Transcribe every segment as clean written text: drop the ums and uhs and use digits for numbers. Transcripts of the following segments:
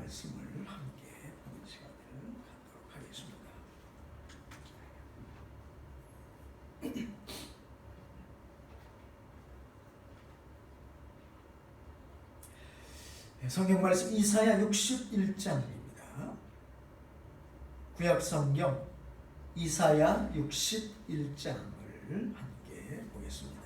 말씀을 함께 보는 시간을 갖도록 하겠습니다. 성경 말씀 이사야 61장입니다. 구약 성경 이사야 61장을 함께 보겠습니다.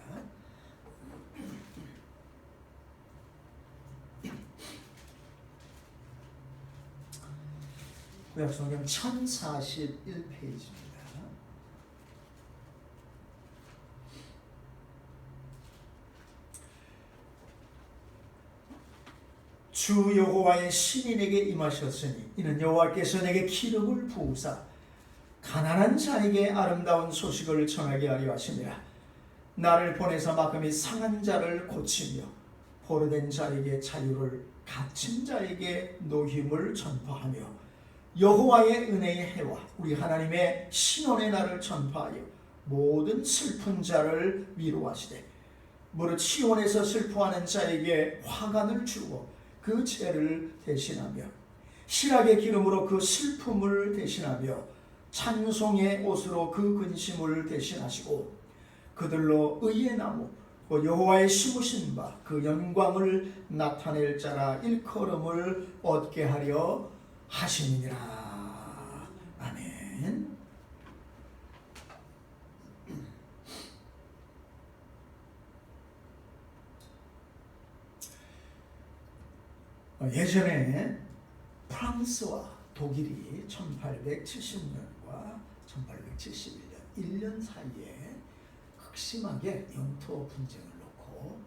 구약 성경 1041페이지입니다. 주 여호와의 신이 내게 임하셨으니 이는 여호와께서 내게 기름을 부으사 가난한 자에게 아름다운 소식을 전하게 하려 하심이라. 나를 보내사 마음이 상한 자를 고치며 포로된 자에게 자유를, 갇힌 자에게 노임을 전파하며 여호와의 은혜의 해와 우리 하나님의 신원의 날을 전파하여 모든 슬픈 자를 위로하시되 무릇 시온에서 슬퍼하는 자에게 화관을 주고 그 죄를 대신하며 실학의 기름으로 그 슬픔을 대신하며 찬송의 옷으로 그 근심을 대신하시고 그들로 의의 나무 여호와의 심으신 바 그 영광을 나타낼 자라 일컬음을 얻게 하려 하시니라. 아멘. 예전에 프랑스와 독일이 1870년과 1871년 1년 사이에 극심하게 영토 분쟁을 놓고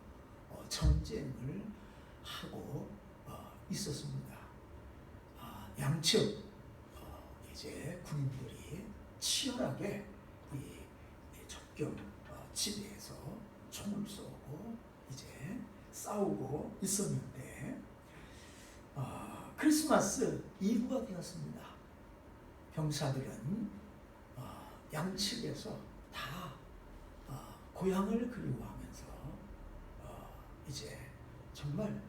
전쟁을 하고 있었습니다. 양측 이제 군인들이 치열하게 이 접경 지대에서 총을 쏘고 이제 싸우고 있었는데 크리스마스 이브가 되었습니다. 병사들은 양측에서 다 고향을 그리워하면서 이제 정말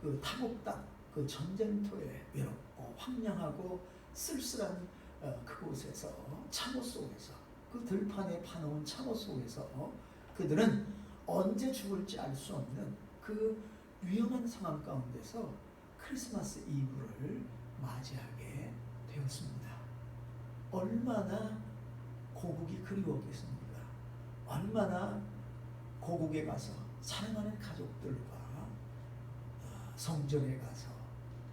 그 타국당 그 전쟁터에 외롭고 황량하고 쓸쓸한 그곳에서 참호 속에서 그 들판에 파놓은 참호 속에서 그들은 언제 죽을지 알 수 없는 그 위험한 상황 가운데서 크리스마스 이브를 맞이하게 되었습니다. 얼마나 고국이 그리웠겠습니까? 얼마나 고국에 가서 사랑하는 가족들과 성전에 가서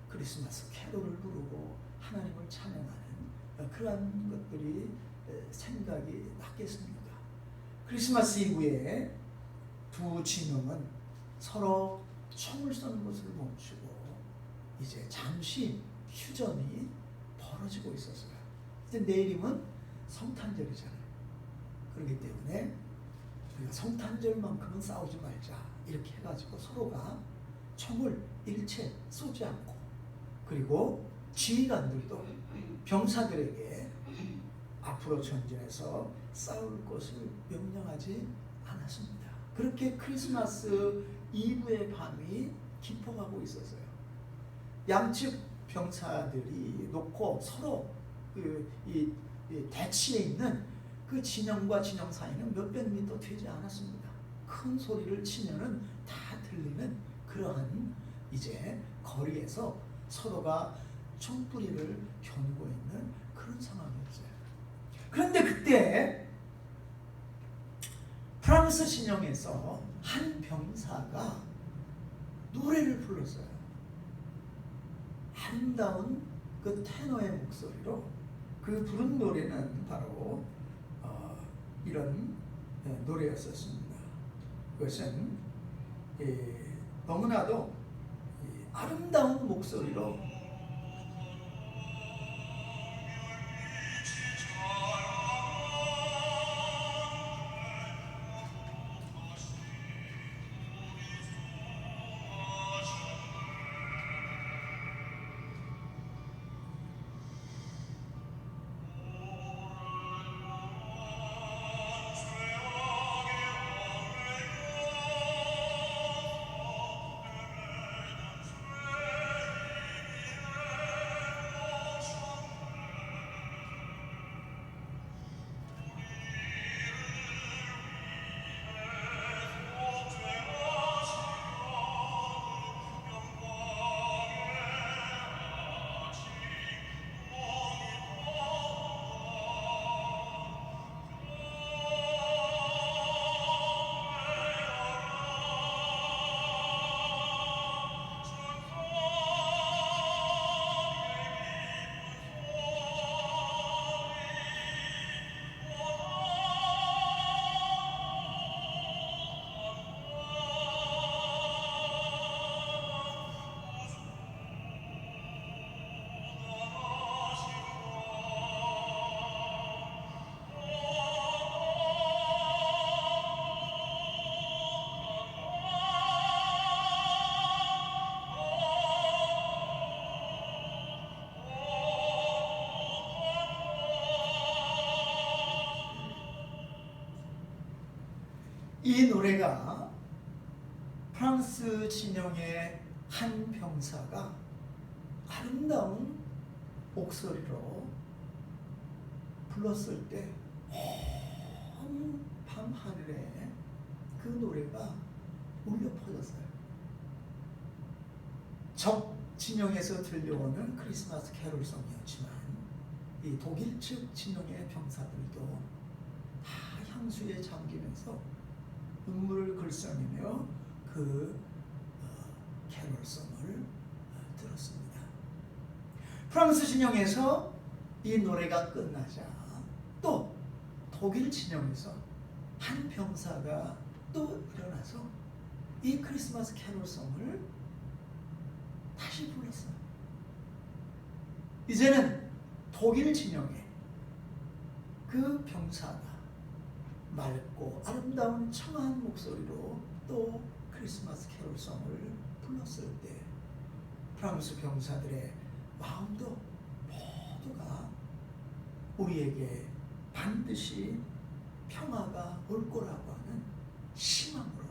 크리스마스 캐롤을 부르고 하나님을 찬양하는 그러한 것들이 생각이 났겠습니까? 크리스마스 이브에 두 진영은 서로 총을 쏘는 것을 멈추고 이제 잠시 휴전이 벌어지고 있었어요. 이제 내일이면 성탄절이잖아요. 그렇기 때문에 우리가 성탄절만큼은 싸우지 말자 이렇게 해가지고 서로가 총을 일체 쏘지 않고 그리고 지휘관들도 병사들에게 앞으로 전진해서 싸울 것을 명령하지 않았습니다. 그렇게 크리스마스 이브의 밤이 깊어가고 있었어요. 양측 병사들이 놓고 서로 이 대치에 있는 그 진영과 진영 사이는 몇백 미터 되지 않았습니다. 큰 소리를 치면은 다 들리는 그러한 이제 거리에서 서로가 총뿌리를 겨누고 있는 그런 상황이었어요. 그런데 그때 프랑스 진영에서 한 병사가 노래를 불렀어요. 아름다운 그 테너의 목소리로 그 부른 노래는 바로 이런 노래였었습니다. 그것은 너무나도 아름다운 목소리로 이 노래가 프랑스 진영의 한 병사가 아름다운 목소리로 불렀을 때 온 밤하늘에 그 노래가 울려 퍼졌어요. 적 진영에서 들려오는 크리스마스 캐롤송이었지만 이 독일 측 진영의 병사들도 다 향수에 잠기면서 눈물을 글썽이며 그 캐롤송을 들었습니다. 프랑스 진영에서 이 노래가 끝나자 또 독일 진영에서 한 병사가 또 일어나서 이 크리스마스 캐롤송을 다시 불렀어요. 이제는 독일 진영에 그 병사가 맑고 아름다운 청아한 목소리로 또 크리스마스 캐롤송을 불렀을 때 프랑스 병사들의 마음도 모두가 우리에게 반드시 평화가 올 거라고 하는 희망으로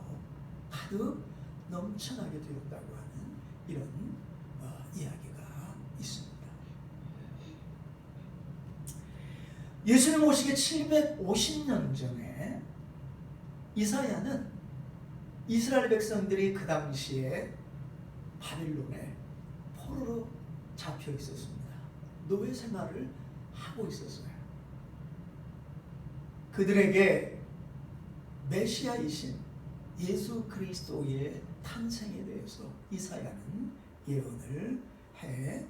가득 넘쳐나게 되었다고 하는 이런 이야기가 있습니다. 예수님 오시기 750년 전에 이사야는 이스라엘 백성들이 그 당시에 바빌론에 포로로 잡혀 있었습니다. 노예 생활을 하고 있었어요. 그들에게 메시아이신 예수 그리스도의 탄생에 대해서 이사야는 예언을 해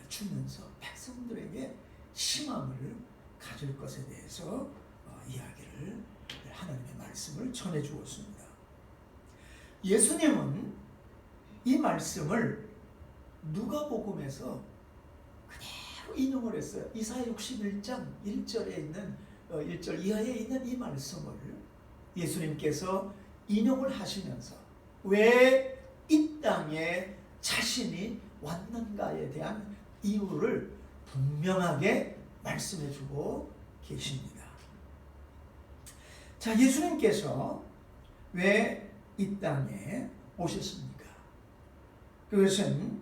주면서 백성들에게 희망을 가질 것에 대해서 이야기를 하나님의 말씀을 전해 주었습니다. 예수님은 이 말씀을 누가복음에서 그대로 인용을 했어요. 이사야 61장 1절에 있는 1절 이하에 있는 이 말씀을 예수님께서 인용을 하시면서 왜 이 땅에 자신이 왔는가에 대한 이유를 분명하게 말씀해 주고 계십니다. 자, 예수님께서 왜 이 땅에 오셨습니까? 그것은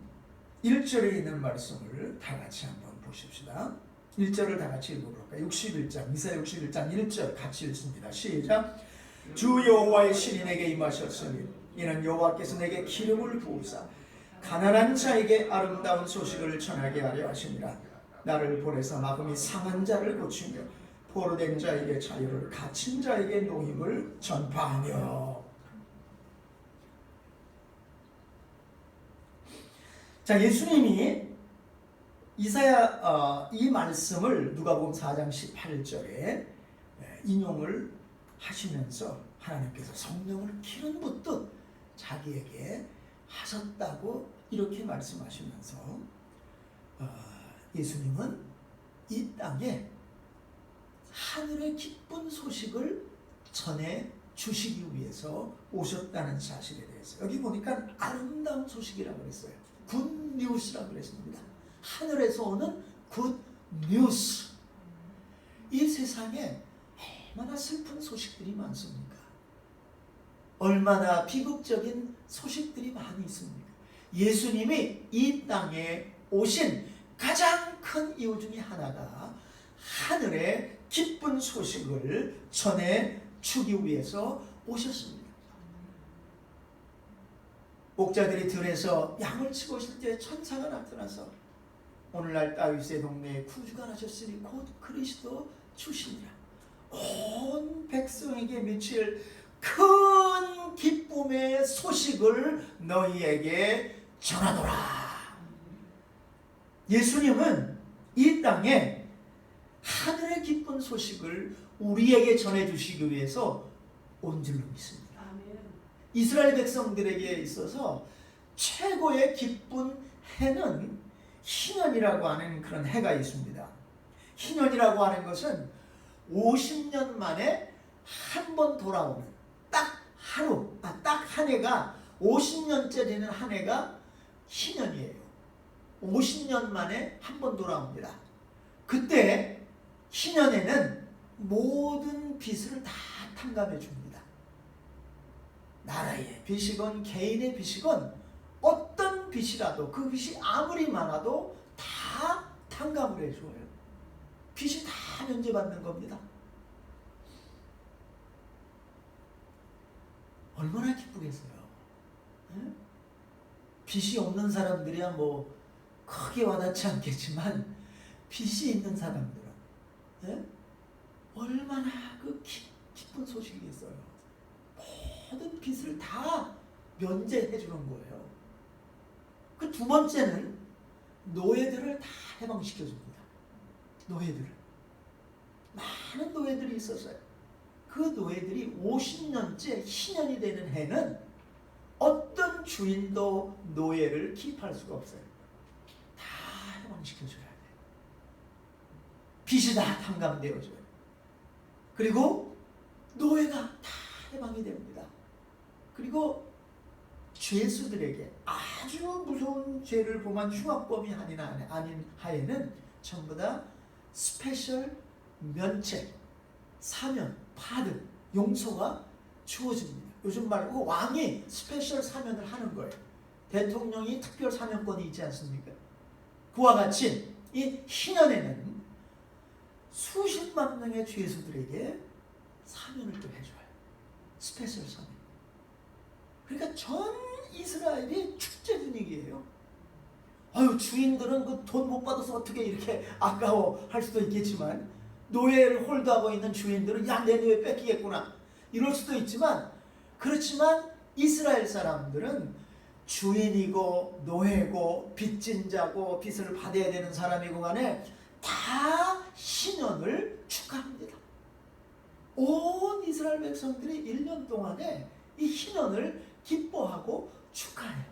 1절에 있는 말씀을 다 같이 한번 보십시다. 1절을 다 같이 읽어볼까요? 61장, 이사야 61장 1절 같이 읽습니다. 시작. 주 여호와의 신이 내게 임하셨으니 이는 여호와께서 내게 기름을 부으사 가난한 자에게 아름다운 소식을 전하게 하려 하시니라. 나를 보내사 마음이 상한 자를 고치며 포로된 자에게 자유를, 갇힌 자에게 노임을 전파하며. 자, 예수님이 이사야 이 말씀을 누가복음 4장 18절에 인용을 하시면서 하나님께서 성령을 기름 붓듯 자기에게 하셨다고 이렇게 말씀하시면서 예수님은 이 땅에 하늘의 기쁜 소식을 전해 주시기 위해서 오셨다는 사실에 대해서 여기 보니까 아름다운 소식이라고 그랬어요. 굿 뉴스라고 그랬습니다. 하늘에서 오는 굿 뉴스. 이 세상에 얼마나 슬픈 소식들이 많습니까? 얼마나 비극적인 소식들이 많이 있습니까? 예수님이 이 땅에 오신 가장 큰 이유 중에 하나가 하늘의 기쁜 소식을 전해 주기 위해서 오셨습니다. 목자들이 들에서 양을 치고 있을 때 천사가 나타나서 오늘날 다윗의 동네에 구주가 나셨으니 곧 그리스도 주시니라. 온 백성에게 미칠 큰 기쁨의 소식을 너희에게 전하노라. 예수님은 이 땅에 하늘의 기쁜 소식을 우리에게 전해주시기 위해서 온 줄로 믿습니다. 이스라엘 백성들에게 있어서 최고의 기쁜 해는 희년이라고 하는 그런 해가 있습니다. 희년이라고 하는 것은 50년 만에 한 번 돌아오는 딱 하루, 딱 한 해가 50년째 되는 한 해가 희년이에요. 50년 만에 한 번 돌아옵니다. 그때 희년에는 모든 빚을 다 탕감해 줍니다. 나라의 빚이건 개인의 빚이건 어떤 빚이라도 그 빚이 아무리 많아도 다 탕감을 해줘요. 빚이 다 면제받는 겁니다. 얼마나 기쁘겠어요. 예? 빚이 없는 사람들이야 뭐 크게 와닿지 않겠지만 빚이 있는 사람들은 예? 얼마나 그 기쁜 소식이겠어요. 모든 빚을 다 면제해 주는 거예요. 그 두 번째는 노예들을 다 해방시켜 줍니다. 노예들을. 많은 노예들이 있었어요. 그 노예들이 50년째 희년이 되는 해는 어떤 주인도 노예를 킵할 수가 없어요. 다 해방시켜줘야 돼요. 빚이 다 탕감되어줘요. 그리고 노예가 다 해방이 됩니다. 그리고 죄수들에게 아주 무서운 죄를 범한 흉악범이 아닌 하에는 전부 다 스페셜 면책, 사면, 파든, 용서가 주어집니다. 요즘 말로 왕이 스페셜 사면을 하는 거예요. 대통령이 특별 사면권이 있지 않습니까? 그와 같이 이 희년에는 수십만 명의 죄수들에게 사면을 또 해줘요. 스페셜 사면. 그러니까 전 이스라엘이 축제 분위기예요. 아유, 주인들은 그 돈 못 받아서 어떻게 이렇게 아까워할 수도 있겠지만 노예를 홀드하고 있는 주인들은 야, 내 노예 뺏기겠구나 이럴 수도 있지만, 그렇지만 이스라엘 사람들은 주인이고 노예고 빚진 자고 빚을 받아야 되는 사람이고 간에 다 희년을 축하합니다. 온 이스라엘 백성들이 1년 동안에 이 희년을 기뻐하고 축하해요.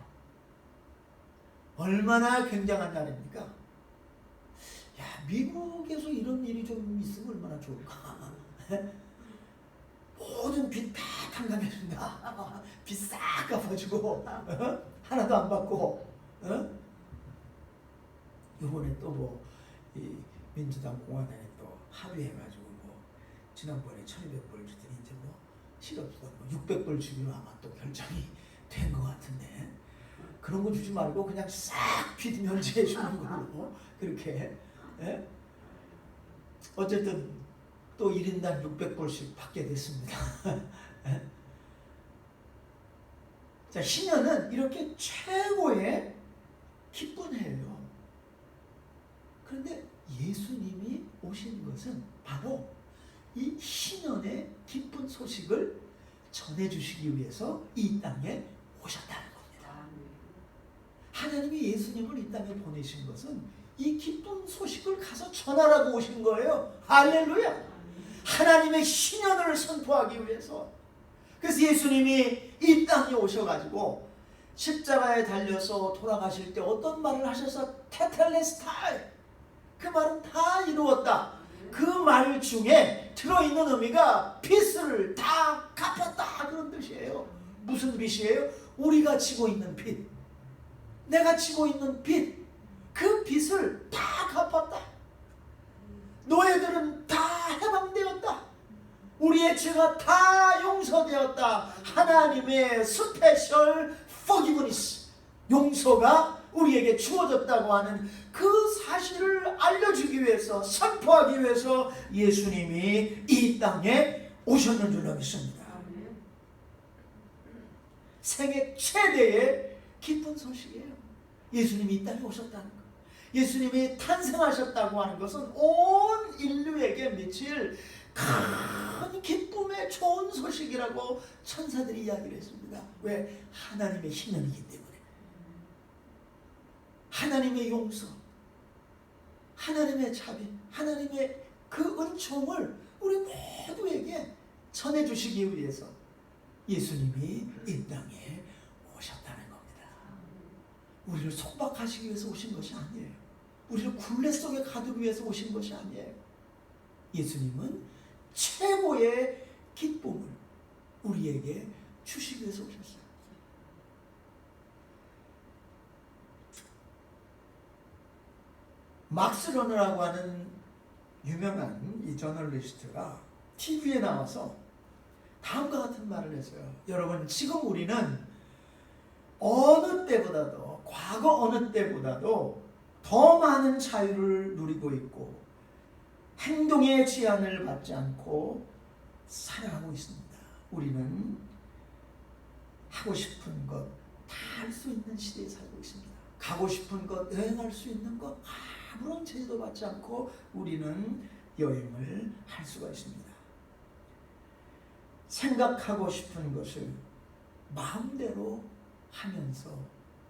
얼마나 굉장한 날입니까? 야, 미국에서 이런 일이 좀 있으면 얼마나 좋을까? 모든 빚 다 탕감해준다. 빚 싹 갚아주고 하나도 안 받고. 이번에 또 뭐 민주당 공화당에 또 합의해가지고 뭐 지난번에 1,200불 주더니 이제 뭐 실업수당 뭐 600불 주기로 아마 또 결정이 된 것 같은데, 그런 거 주지 말고 그냥 싹 빚 면제해 주는 걸로 그렇게. 예? 어쨌든 또 1인당 600불씩 받게 됐습니다. 예? 자, 희년은 이렇게 최고의 기쁜 해예요. 그런데 예수님이 오신 것은 바로 이 희년의 기쁜 소식을 전해주시기 위해서 이 땅에 오셨다는 겁니다. 하나님이 예수님을 이 땅에 보내신 것은 이 기쁜 소식을 가서 전하라고 오신 거예요. 할렐루야! 하나님의 희년을 선포하기 위해서. 그래서 예수님이 이 땅에 오셔가지고 십자가에 달려서 돌아가실 때 어떤 말을 하셔서 테텔레스타이, 그 말은 다 이루었다. 그 말 중에 들어있는 의미가 빚을 다 갚았다 그런 뜻이에요. 무슨 빚이에요? 우리가 지고 있는 빚, 내가 지고 있는 빚, 그 빚을 다 갚았다. 노예들은 다 해방되었다. 우리의 죄가 다 용서되었다. 하나님의 스페셜 forgiveness, 용서가 우리에게 주어졌다고 하는 그 사실을 알려주기 위해서, 선포하기 위해서 예수님이 이 땅에 오셨는 줄로 믿습니다. 생애 최대의 기쁜 소식이에요. 예수님이 이 땅에 오셨다는 것, 예수님이 탄생하셨다고 하는 것은 온 인류에게 미칠 큰 기쁨의 좋은 소식이라고 천사들이 이야기를 했습니다. 왜? 하나님의 희년이기 때문에. 하나님의 용서, 하나님의 자비, 하나님의 그 은총을 우리 모두에게 전해주시기 위해서 예수님이 이 땅에 오셨다는 겁니다. 우리를 속박하시기 위해서 오신 것이 아니에요. 우리를 굴레 속에 가두기 위해서 오신 것이 아니에요. 예수님은 최고의 기쁨을 우리에게 주시기 위해서 오셨어요. 막스 러너라고 하는 유명한 이 저널리스트가 TV에 나와서 다음과 같은 말을 했어요. 여러분, 지금 우리는 어느 때보다도, 과거 어느 때보다도 더 많은 자유를 누리고 있고 행동의 제한을 받지 않고 살아가고 있습니다. 우리는 하고 싶은 것 다 할 수 있는 시대에 살고 있습니다. 가고 싶은 것, 여행할 수 있는 것 아무런 제재도 받지 않고 우리는 여행을 할 수가 있습니다. 생각하고 싶은 것을 마음대로 하면서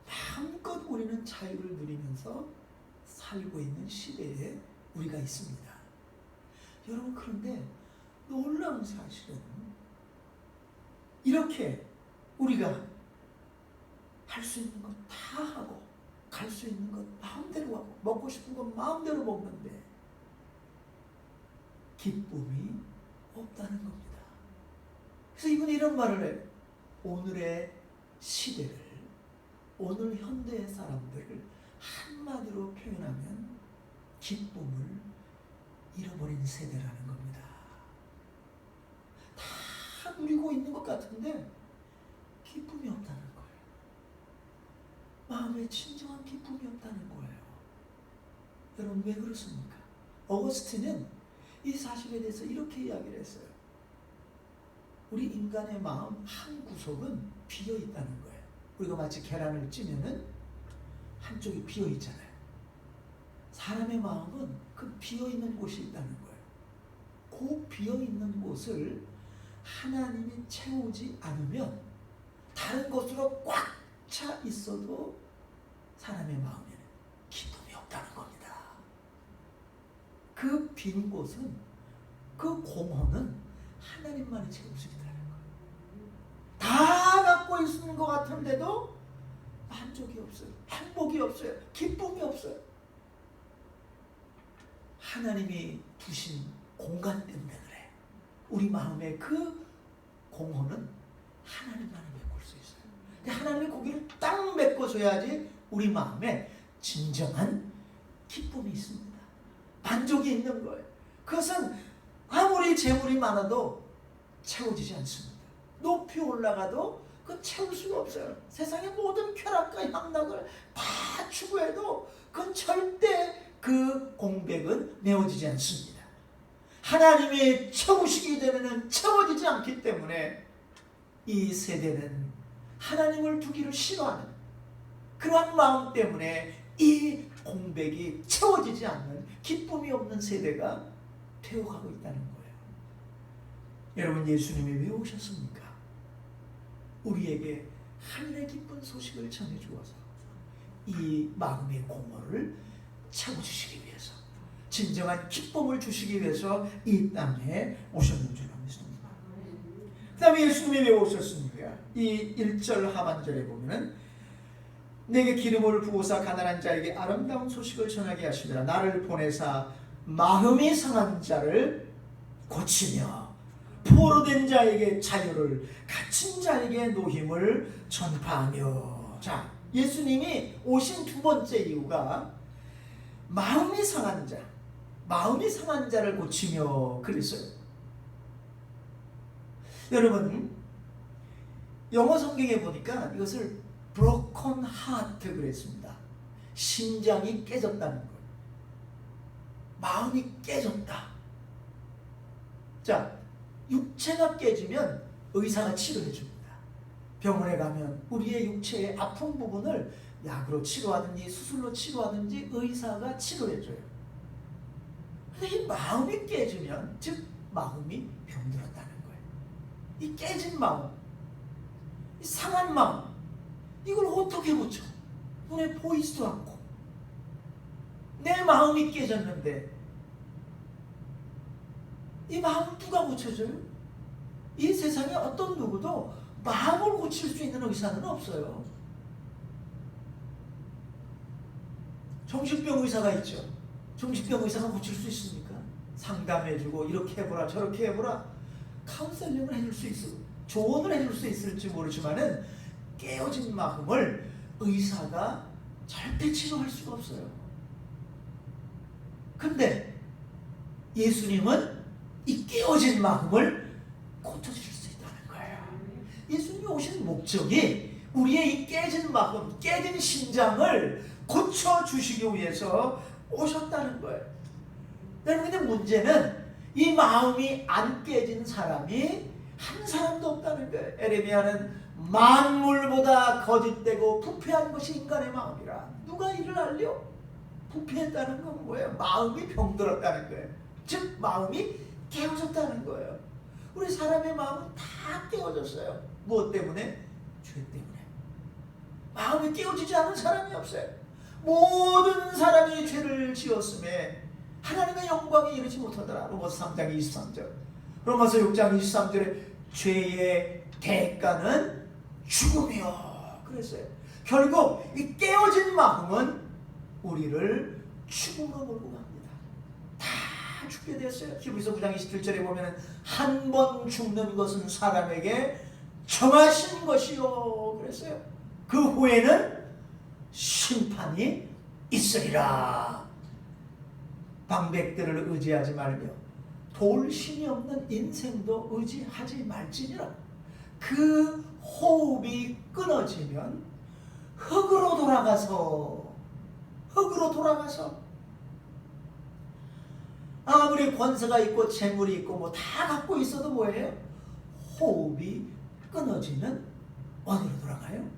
마음껏 우리는 자유를 누리면서 살고 있는 시대에 우리가 있습니다. 여러분, 그런데 놀라운 사실은 이렇게 우리가 할 수 있는 것 다 하고 갈 수 있는 것 마음대로 하고 먹고 싶은 것 마음대로 먹는데 기쁨이 없다는 겁니다. 그래서 이분이 이런 말을 해요. 오늘의 시대를, 오늘 현대의 사람들을 한마디로 표현하면 기쁨을 잃어버린 세대라는 겁니다. 다 누리고 있는 것 같은데 기쁨이 없다는 거예요. 마음에 진정한 기쁨이 없다는 거예요. 여러분, 왜 그렇습니까? 어거스틴은 이 사실에 대해서 이렇게 이야기를 했어요. 우리 인간의 마음 한 구석은 비어 있다는 거예요. 우리가 마치 계란을 찌면은 한쪽이 비어 있잖아요. 사람의 마음은 그 비어 있는 곳이 있다는 거예요. 그 비어 있는 곳을 하나님이 채우지 않으면 다른 것으로 꽉 차 있어도 사람의 마음에는 기쁨이 없다는 겁니다. 그 빈 곳은, 그 공허는 하나님만이 채울 수 있다는 거예요. 다 갖고 있는 것 같은데도 만족이 없어요. 행복이 없어요. 기쁨이 없어요. 하나님이 두신 공간 때문에 그래. 우리 마음의 그 공허는 하나님만이 메꿀 수 있어요. 하나님의 고기를 딱 메꿔줘야지 우리 마음에 진정한 기쁨이 있습니다. 만족이 있는 거예요. 그것은 아무리 재물이 많아도 채워지지 않습니다. 높이 올라가도 그건 채울 수가 없어요. 세상의 모든 쾌락과 향락을 다 추구해도 그건 절대 그 공백은 메워지지 않습니다. 하나님이 채우시기 전에는 채워지지 않기 때문에 이 세대는 하나님을 두기를 싫어하는 그러한 마음 때문에 이 공백이 채워지지 않는 기쁨이 없는 세대가 되어가고 있다는 거예요. 여러분, 예수님이 왜 오셨습니까? 우리에게 하늘의 기쁜 소식을 전해주어서 이 마음의 공허를 채워주시기 위해서, 진정한 기쁨을 주시기 위해서 이 땅에 오셨는 줄 믿습니다. 그 다음에 예수님이 왜 오셨습니까? 이 1절 하반절에 보면은 내게 기름을 부으사 가난한 자에게 아름다운 소식을 전하게 하시니라. 나를 보내사 마음이 상한 자를 고치며 포로된 자에게 자유를, 갇힌 자에게 노임을 전파하며. 자, 예수님이 오신 두 번째 이유가 마음이 상한 자, 마음이 상한 자를 고치며 그랬어요. 여러분, 영어 성경에 보니까 이것을 broken heart 그랬습니다. 심장이 깨졌다는 거예요. 마음이 깨졌다. 자, 육체가 깨지면 의사가 치료해 줍니다. 병원에 가면 우리의 육체의 아픈 부분을 약으로 치료하든지 수술로 치료하든지 의사가 치료해 줘요. 근데 이 마음이 깨지면, 즉 마음이 병들었다는 거예요. 이 깨진 마음, 이 상한 마음, 이걸 어떻게 고쳐? 눈에 보이지도 않고 내 마음이 깨졌는데 이 마음을 누가 고쳐줘요? 이 세상에 어떤 누구도 마음을 고칠 수 있는 의사는 없어요. 정신병 의사가 있죠. 정신병 의사가 고칠 수 있습니까? 상담해주고 이렇게 해보라 저렇게 해보라 카운셀링을 해줄 수 있어, 조언을 해줄 수 있을지 모르지만은 깨어진 마음을 의사가 절대 치료할 수가 없어요. 근데 예수님은 이 깨어진 마음을 고쳐주실 수 있다는 오신 목적이 우리의 이 깨진 마음, 깨진 심장을 고쳐주시기 위해서 오셨다는 거예요. 여러분, 근데 문제는 이 마음이 안 깨진 사람이 한 사람도 없다는 거예요. 에레미야는 만물보다 거짓되고 부패한 것이 인간의 마음이라 누가 이를 알려? 부패했다는 건 뭐예요? 마음이 병들었다는 거예요. 즉 마음이 깨어졌다는 거예요. 우리 사람의 마음은 다 깨어졌어요. 무엇 때문에? 죄 때문에. 마음이 깨어지지 않은 사람이 없어요. 모든 사람이 죄를 지었음에 하나님의 영광에 이르지 못하더라. 로마서 3장 23절. 로마서 6장 23절에 죄의 대가는 죽음이요 그랬어요. 결국 이 깨어진 마음은 우리를 죽음으로 몰고 갑니다. 다 죽게 됐어요. 히브리서 9장 27절에 보면 한 번 죽는 것은 사람에게 정하신 것이요 그랬어요. 그 후에는 심판이 있으리라. 방백들을 의지하지 말며 돌심이 없는 인생도 의지하지 말지니라. 그 호흡이 끊어지면 흙으로 돌아가서 아무리 권세가 있고 재물이 있고 뭐 다 갖고 있어도 뭐예요? 호흡이 끊어지면 어디로 돌아가요?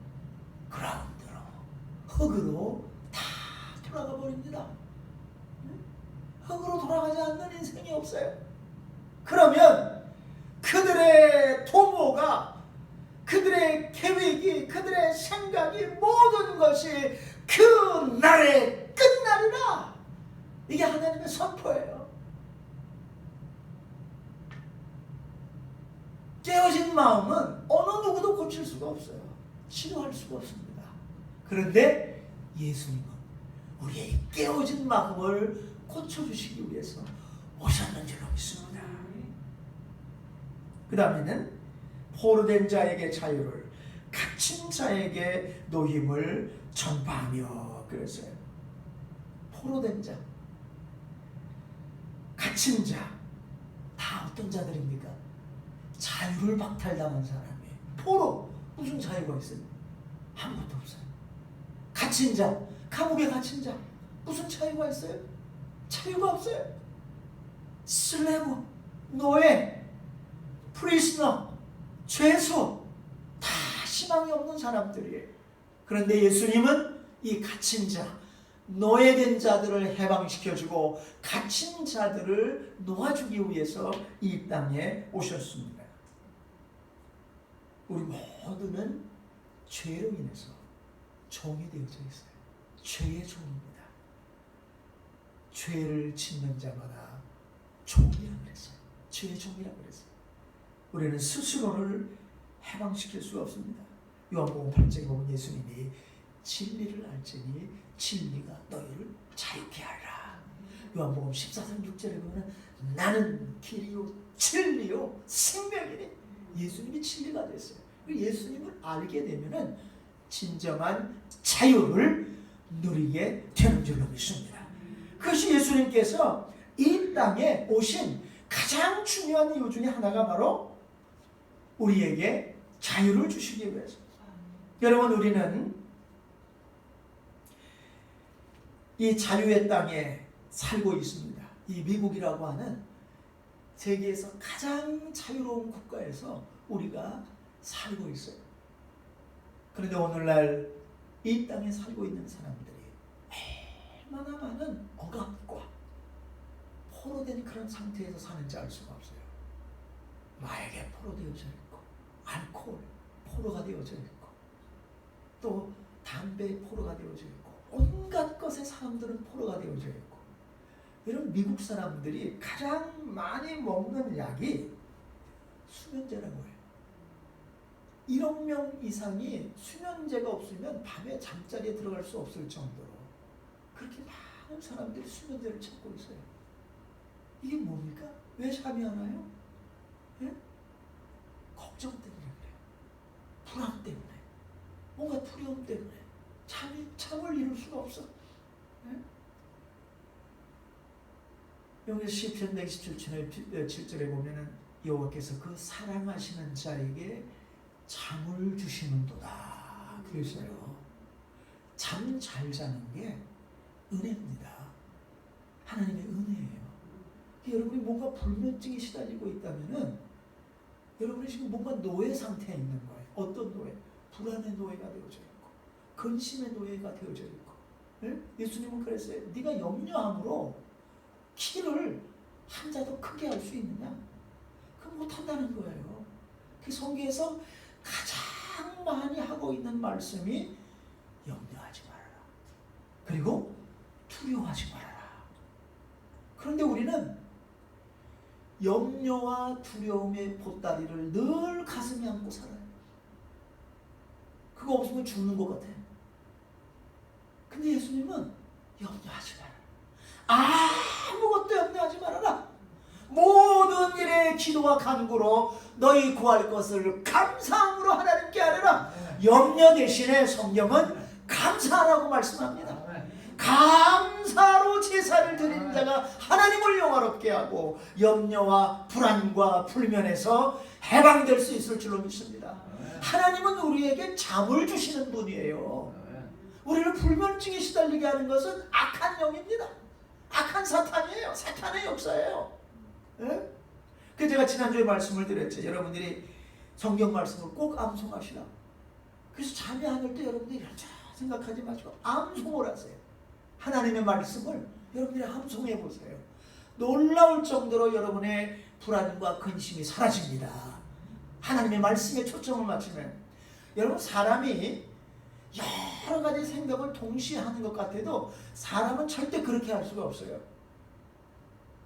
그라운드로, 흙으로 다 돌아가 버립니다. 흙으로 돌아가지 않는 인생이 없어요. 그러면 그들의 도모가, 그들의 계획이, 그들의 생각이 모든 것이 그 날에 끝나리라. 이게 하나님의 선포예요. 깨어진 마음은 어느 누구도 고칠 수가 없어요. 치료할 수가 없습니다. 그런데 예수님은 우리의 깨어진 마음을 고쳐주시기 위해서 오셨는 줄로 믿습니다. 그 다음에는 포로된 자에게 자유를, 갇힌 자에게 노임을 전파하며 그랬어요. 포로된 자, 갇힌 자, 다 어떤 자들입니까? 자유를 박탈당한 사람이에요. 포로, 무슨 자유가 있어요? 아무것도 없어요. 갇힌 자, 감옥에 갇힌 자, 무슨 자유가 있어요? 자유가 없어요. 슬레브, 노예, 프리스너, 죄수, 다 희망이 없는 사람들이에요. 그런데 예수님은 이 갇힌 자, 노예된 자들을 해방시켜주고 갇힌 자들을 놓아주기 위해서 이 땅에 오셨습니다. 우리 모두는 죄로 인해서 종이 되어져 있어요. 죄의 종입니다. 죄를 짓는 자마다 종이라고 그랬어요. 죄의 종이라고 그랬어요. 우리는 스스로를 해방시킬 수가 없습니다. 요한복음 8장에 보면 예수님이 진리를 알지니 진리가 너희를 자유케 하리라. 요한복음 14장 6절에 보면 나는 길이요 진리요 생명이니 예수님이 진리가 됐어요. 예수님을 알게 되면 진정한 자유를 누리게 되는 줄로 믿습니다. 그것이 예수님께서 이 땅에 오신 가장 중요한 이유 중에 하나가 바로 우리에게 자유를 주시기 위해서. 여러분, 우리는 이 자유의 땅에 살고 있습니다. 이 미국이라고 하는 세계에서 가장 자유로운 국가에서 우리가 살고 있어요. 그런데 오늘날 이 땅에 살고 있는 사람들이 얼마나 많은 억압과 포로된 그런 상태에서 사는지 알 수가 없어요. 마약에 포로되어져 있고, 알코올 포로가 되어져 있고, 또 담배에 포로가 되어져 있고, 온갖 것에 사람들은 포로가 되어져 있고. 이런 미국 사람들이 가장 많이 먹는 약이 수면제라고 해요. 1억 명 이상이 수면제가 없으면 밤에 잠자리에 들어갈 수 없을 정도로 그렇게 많은 사람들이 수면제를 찾고 있어요. 이게 뭡니까? 왜 잠이 안 와요? 예? 걱정 때문에 그래요. 불안 때문에, 뭔가 두려움 때문에 잠을 이룰 수가 없어. 예? 여기 시편 127편의 7절에 보면은 여호와께서 그 사랑하시는 자에게 잠을 주시는도다. 그래서요, 잠 잘 자는 게 은혜입니다. 하나님의 은혜예요. 여러분이 뭔가 불면증에 시달리고 있다면은 여러분이 지금 뭔가 노예 상태에 있는 거예요. 어떤 노예? 불안의 노예가 되어져 있고, 근심의 노예가 되어져 있고. 네? 예수님은 그랬어요. 네가 염려함으로 키를 한 자 더 크게 할 수 있느냐? 그건 못한다는 거예요. 그 성경에서 가장 많이 하고 있는 말씀이 염려하지 말아라. 그리고 두려워하지 말아라. 그런데 우리는 염려와 두려움의 보따리를 늘 가슴에 안고 살아요. 그거 없으면 죽는 것 같아요. 근데 예수님은 염려하지 말아라. 아무것도 염려하지 말아라. 모든 일에 기도와 간구로 너희 구할 것을 감사함으로 하나님께 아뢰라. 염려 대신에 성경은 감사하라고 말씀합니다. 감사로 제사를 드리는 자가 하나님을 영화롭게 하고 염려와 불안과 불면에서 해방될 수 있을 줄로 믿습니다. 하나님은 우리에게 잠을 주시는 분이에요. 우리를 불면증에 시달리게 하는 것은 악한 영입니다. 악한 사탄이에요. 사탄의 역사예요. 네? 그래서 제가 지난주에 말씀을 드렸죠. 여러분들이 성경 말씀을 꼭 암송하시라. 그래서 잠이 안 올 때 여러분들이 생각하지 마시고 암송을 하세요. 하나님의 말씀을 여러분들이 암송해 보세요. 놀라울 정도로 여러분의 불안과 근심이 사라집니다. 하나님의 말씀에 초점을 맞추면. 여러분, 사람이 여러 가지 생각을 동시에 하는 것 같아도 사람은 절대 그렇게 할 수가 없어요.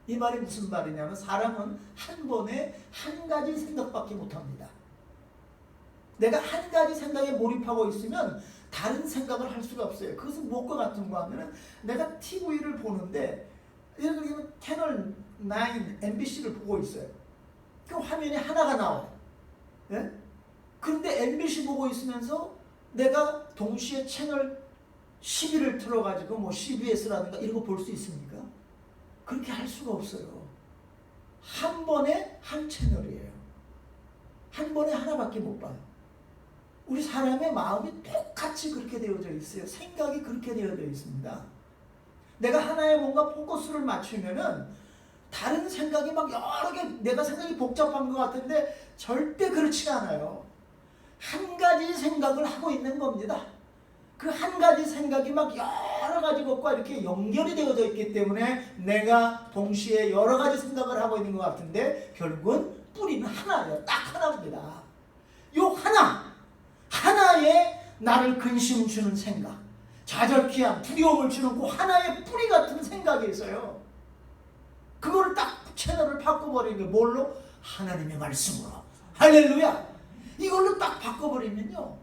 이 말이 무슨 말이냐면 사람은 한 번에 한 가지 생각밖에 못합니다. 내가 한 가지 생각에 몰입하고 있으면 다른 생각을 할 수가 없어요. 그것은 무엇과 같은 거 하면은 내가 TV를 보는데 예를 들면 채널 9, MBC를 보고 있어요. 그 화면에 하나가 나와요. 예? 그런데 MBC 보고 있으면서 내가 동시에 채널 11을 틀어가지고 뭐 CBS라든가 이런 거 볼 수 있습니까? 그렇게 할 수가 없어요. 한 번에 한 채널이에요. 한 번에 하나밖에 못 봐요. 우리 사람의 마음이 똑같이 그렇게 되어져 있어요. 생각이 그렇게 되어져 있습니다. 내가 하나에 뭔가 포커스를 맞추면은 다른 생각이 막 여러 개, 내가 생각이 복잡한 것 같은데 절대 그렇지가 않아요. 한 가지 생각을 하고 있는 겁니다. 그 한 가지 생각이 막 여러 가지 것과 이렇게 연결이 되어져 있기 때문에 내가 동시에 여러 가지 생각을 하고 있는 것 같은데 결국은 뿌리는 하나예요. 딱 하나입니다. 요 하나에 나를 근심 주는 생각, 좌절케함, 두려움을 주는 그 하나의 뿌리 같은 생각이 있어요. 그거를 딱 채널을 바꿔버리는 게 뭘로? 하나님의 말씀으로. 할렐루야! 이걸로 딱 바꿔버리면요,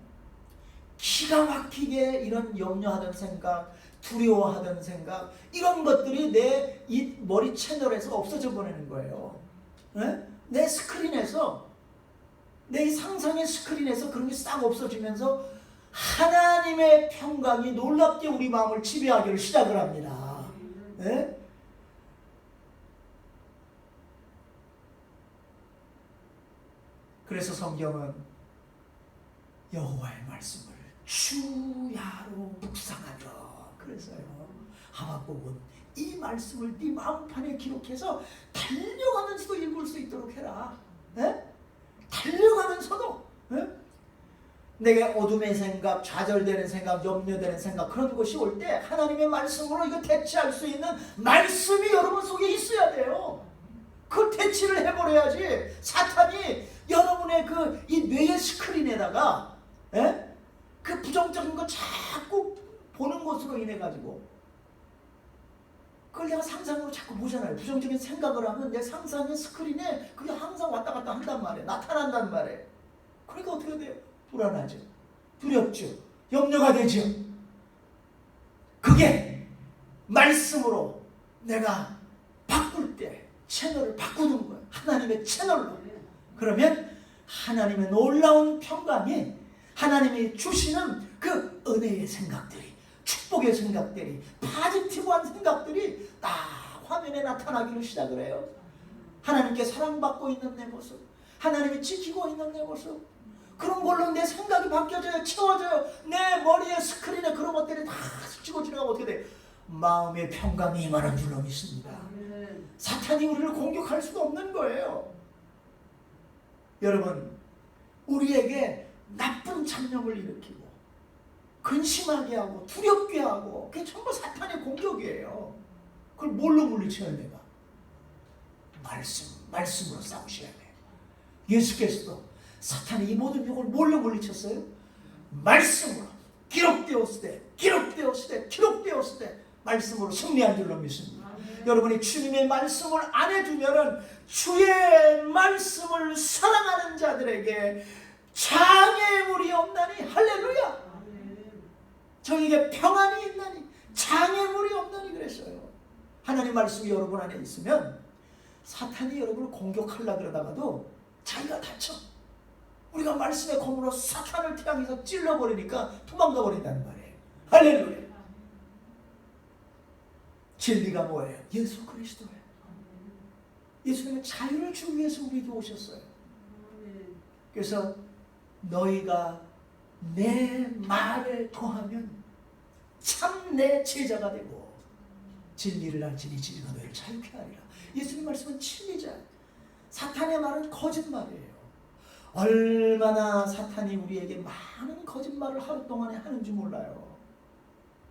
기가 막히게 이런 염려하던 생각, 두려워하던 생각, 이런 것들이 내 이 머리 채널에서 없어져 버리는 거예요. 네? 내 스크린에서, 내 상상의 스크린에서 그런 게 싹 없어지면서 하나님의 평강이 놀랍게 우리 마음을 지배하기를 시작을 합니다. 네? 그래서 성경은 여호와의 말씀을 주야로 묵상하며, 그래서요 하박국은 이 말씀을 네 마음판에 기록해서 달려가면서도 읽을 수 있도록 해라. 네? 달려가면서도 내게 어둠의 생각, 좌절되는 생각, 염려되는 생각, 그런 것이 올 때 하나님의 말씀으로 이거 대체할 수 있는 말씀이 여러분 속에 있어야 돼요. 그 대치를 해버려야지 사탄이 여러분의 그 이 뇌의 스크린에다가 그 부정적인 거 자꾸 보는 것으로 인해 가지고 그걸 내가 상상으로 자꾸 보잖아요. 부정적인 생각을 하면 내 상상의 스크린에 그게 항상 왔다 갔다 한단 말이에요. 나타난단 말이에요. 그러니까 어떻게 돼요? 불안하죠. 두렵죠. 염려가 되죠. 그게 말씀으로 내가 바꿀 때 채널을 바꾸는 거예요. 하나님의 채널로. 그러면 하나님의 놀라운 평강이, 하나님이 주시는 그 은혜의 생각들이, 축복의 생각들이, 파지티브한 생각들이 딱 화면에 나타나기를 시작을 해요. 하나님께 사랑받고 있는 내 모습, 하나님이 지키고 있는 내 모습, 그런 걸로 내 생각이 바뀌어져요. 채워져요. 내 머리에 스크린에 그런 것들이 다 스치고 지나가면 어떻게 돼요? 마음의 평강이 임하는 줄로 믿습니다. 사탄이 우리를 공격할 수가 없는 거예요. 여러분, 우리에게 나쁜 잡념을 일으키고 근심하게 하고 두렵게 하고 그게 전부 사탄의 공격이에요. 그걸 뭘로 물리쳐야 내가? 말씀으로 싸우셔야 돼요. 예수께서도 사탄이 이 모든 욕을 뭘로 물리쳤어요? 말씀으로. 기록되었을 때 말씀으로 승리한 줄로 믿습니다. 여러분이 주님의 말씀을 안에 두면은 주의 말씀을 사랑하는 자들에게 장애물이 없나니. 할렐루야. 저에게 평안이 있나니 장애물이 없나니 그랬어요. 하나님 말씀이 여러분 안에 있으면 사탄이 여러분을 공격하려고 그러다가도 자기가 다쳐. 우리가 말씀의 검으로 사탄을 향해서 찔러버리니까 도망가 버린다는 말이에요. 할렐루야. 진리가 뭐예요? 예수 그리스도예요. 예수님은 자유를 주기 위해서 우리에게 오셨어요. 그래서 너희가 내 말을 거하면 참 내 제자가 되고 진리를 알지니 진리가 너희를 자유케 하리라. 예수님 말씀은 진리자. 사탄의 말은 거짓말이에요. 얼마나 사탄이 우리에게 많은 거짓말을 하루 동안에 하는지 몰라요.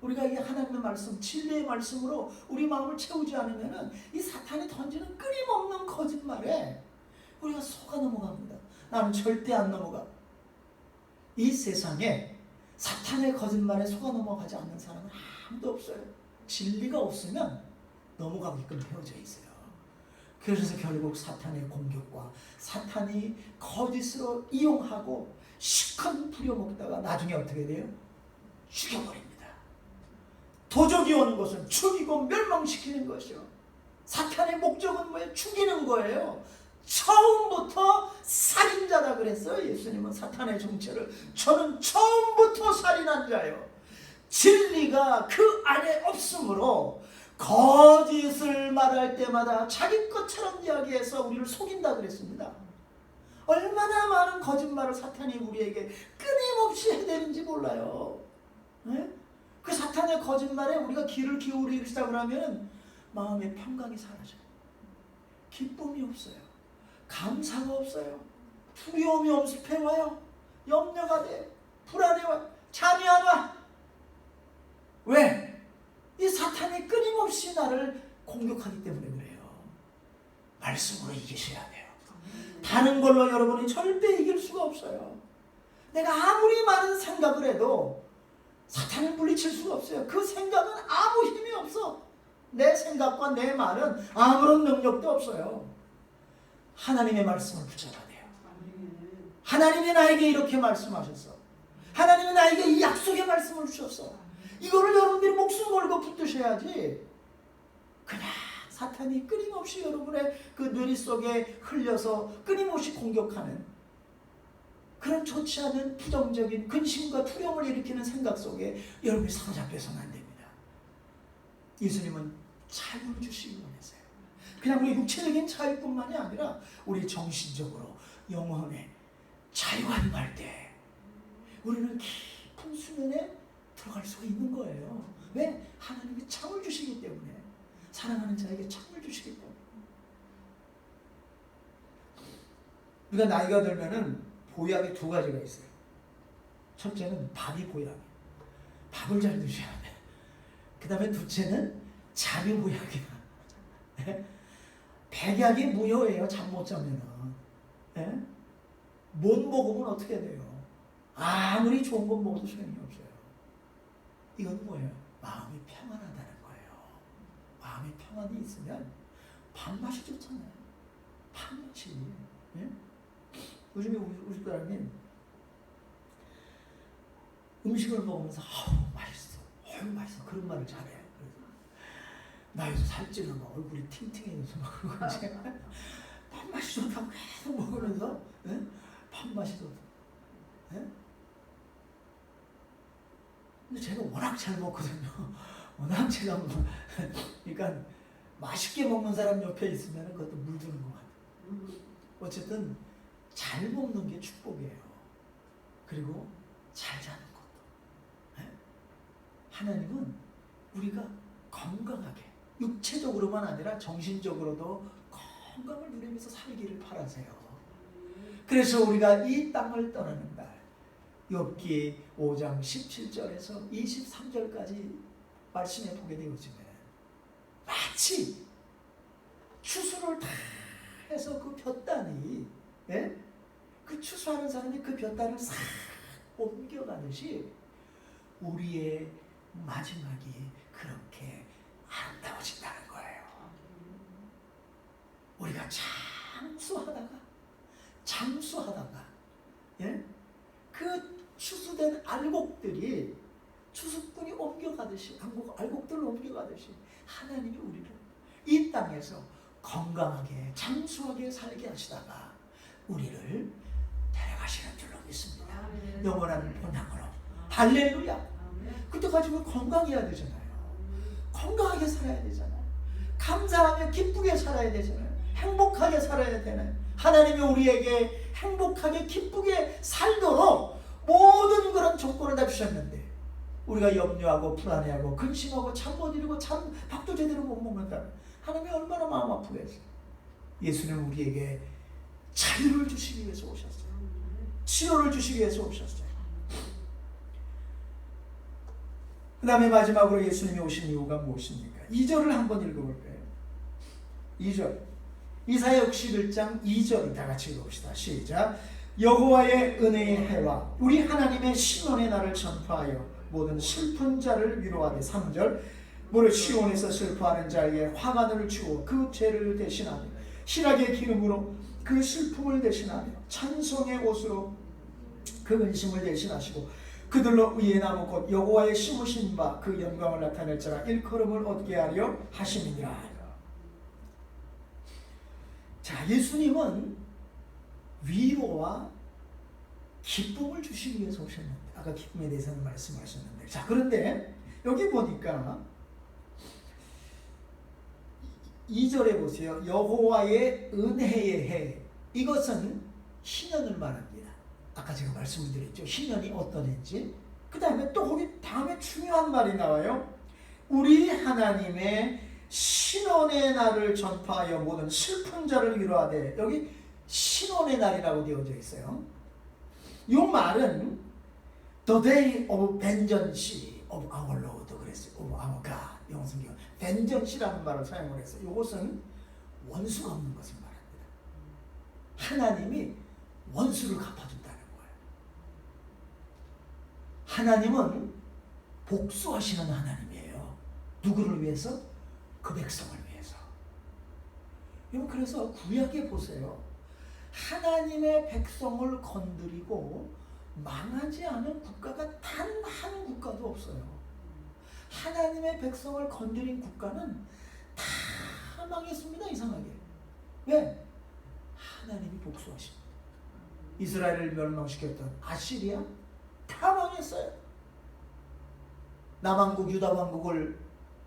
우리가 이 하나님의 말씀, 진리의 말씀으로 우리 마음을 채우지 않으면 이 사탄이 던지는 끊임없는 거짓말에 우리가 속아 넘어갑니다. 나는 절대 안 넘어가. 이 세상에 사탄의 거짓말에 속아 넘어가지 않는 사람은 아무도 없어요. 진리가 없으면 넘어가게끔 되어져 있어요. 그래서 결국 사탄의 공격과 사탄이 거짓으로 이용하고 시컷 부려먹다가 나중에 어떻게 돼요? 죽여버립니다. 도적이 오는 것은 죽이고 멸망시키는 것이요. 사탄의 목적은 뭐예요? 죽이는 거예요. 처음부터 살인자다 그랬어요. 예수님은 사탄의 정체를. 저는 처음부터 살인한 자요. 진리가 그 안에 없으므로 거짓을 말할 때마다 자기 것처럼 이야기해서 우리를 속인다 그랬습니다. 얼마나 많은 거짓말을 사탄이 우리에게 끊임없이 해대는지 몰라요. 네? 그 사탄의 거짓말에 우리가 귀를 기울이기 시작을 하면 마음의 평강이 사라져요. 기쁨이 없어요. 감사가 없어요. 두려움이 엄습해와요. 염려가 돼. 불안해와요. 잠이 안 와. 왜? 이 사탄이 끊임없이 나를 공격하기 때문에 그래요. 말씀으로 이기셔야 돼요. 다른 걸로 여러분이 절대 이길 수가 없어요. 내가 아무리 많은 생각을 해도 사탄을 물리칠 수가 없어요. 그 생각은 아무 힘이 없어. 내 생각과 내 말은 아무런 능력도 없어요. 하나님의 말씀을 붙잡아야 돼요. 하나님이 나에게 이렇게 말씀하셨어. 하나님이 나에게 이 약속의 말씀을 주셨어. 이거를 여러분들이 목숨 걸고 붙드셔야지. 그냥 사탄이 끊임없이 여러분의 그 뇌리 속에 흘려서 끊임없이 공격하는 그런 좋지 않은 부정적인 근심과 두려움을 일으키는 생각 속에 여러분이 사로잡혀서는 안 됩니다. 예수님은 자유를 주시기 원하세요. 그냥 우리 육체적인 자유뿐만이 아니라 우리 정신적으로 영혼의 자유가 임할 때 우리는 깊은 수면에 들어갈 수가 있는 거예요. 왜? 하나님이 창을 주시기 때문에. 사랑하는 자에게 창을 주시기 때문에. 우리가 나이가 들면은 보약이 두 가지가 있어요. 첫째는 밥이 보약이에요. 밥을 잘 드셔야 돼. 그 다음에 둘째는 잠이 보약이야. 백약이 무효예요. 잠 못 자면은. 못 먹으면 어떻게 돼요? 아무리 좋은 건 먹어도 소용이 없어요. 이건 뭐예요? 마음이 평안하다는 거예요. 마음이 평안이 있으면 밥맛이 좋잖아요. 밥맛이. 요즘에 우리 사람이 음식을 먹으면서 맛있어, 맛있어 그런 말을 잘해요. 그래서 나 요새 살찌는 막 얼굴이 팅팅해져서 막 그러고 이제 밥맛이 좋다고 계속 먹으면서 밥맛이 좋다. 근데 제가 워낙 잘 먹거든요. 워낙 제가 그러니까 맛있게 먹는 사람 옆에 있으면 그것도 물드는 것 같아요. 어쨌든 잘 먹는 게 축복이에요. 그리고 잘 자는 것도. 예? 하나님은 우리가 건강하게 육체적으로만 아니라 정신적으로도 건강을 누리면서 살기를 바라세요. 그래서 우리가 이 땅을 떠나는 날 욥기 5장 17절에서 23절까지 말씀해 보게 되어지면 마치 추수를 다 해서 그 볕단이, 예? 그 추수하는 사람이 그 볕단을 싹 옮겨가듯이 우리의 마지막이 그렇게 아름다워진다는 거예요. 우리가 장수하다가 예? 그 추수된 알곡들이 추수꾼이 옮겨가듯이 알곡들을 옮겨가듯이 하나님이 우리를 이 땅에서 건강하게 장수하게 살게 하시다가 우리를 데려가시는 줄로 믿습니다. 영원한 본향으로. 할렐루야. 그때까지 우리 건강해야 되잖아요. 건강하게 살아야 되잖아요. 감사하며 기쁘게 살아야 되잖아요. 행복하게 살아야 되나요? 하나님이 우리에게 행복하게 기쁘게 살도록 모든 그런 조건을 다 주셨는데 우리가 염려하고 불안해하고 근심하고 잠 못 이루고 밥도 제대로 못 먹는다. 하나님이 얼마나 마음 아프겠어요. 예수는 우리에게 자유를 주시기 위해서 오셨어요. 치료를 주시기 위해서 오셨어요. 그 다음에 마지막으로 예수님이 오신 이유가 무엇입니까? 2절을 한번 읽어볼까요? 2절 이사야 61장 2절을 다 같이 읽어봅시다. 시작. 여호와의 은혜의 해와 우리 하나님의 신원의 날을 전파하여 모든 슬픈 자를 위로하되 3절 무릇 시온에서 슬퍼하는 자에게 화관을 주어 그 죄를 대신하며 희락의 기름으로 그 슬픔을 대신하며 찬송의 옷으로 그 근심을 대신하시고 그들로 의의 나무 곧 여호와의 심으신 바 그 영광을 나타낼 자가 일컬음을 얻게 하려 하심이니라. 자, 예수님은 위로와 기쁨을 주시기 위해서 오셨는데 아까 기쁨에 대해서는 말씀하셨는데 자 그런데 여기 보니까 2절에 보세요. 여호와의 은혜의 해 이것은 희년을 말합니다. 아까 제가 말씀을 드렸죠. 희년이 어떤 해인지. 그 다음에 또 거기 다음에 중요한 말이 나와요. 우리 하나님의 신원의 날을 전파하여 모든 슬픈 자를 위로하되 여기 신원의 날이라고 되어져 있어요. 이 말은 The day of vengeance of our Lord 그랬어요. of our God. 영어 성경 vengeance라는 말을 사용을 했어요. 이것은 원수가 없는 것을 말합니다. 하나님이 원수를 갚아준다는 거예요. 하나님은 복수하시는 하나님이에요. 누구를 위해서? 그 백성을 위해서. 여러분 그래서 구약에 보세요. 하나님의 백성을 건드리고 망하지 않은 국가가 단 한 국가도 없어요. 하나님의 백성을 건드린 국가는 다 망했습니다. 이상하게. 왜? 하나님이 복수하십니다. 이스라엘을 멸망시켰던 아시리아 다 망했어요. 남왕국 유다 왕국을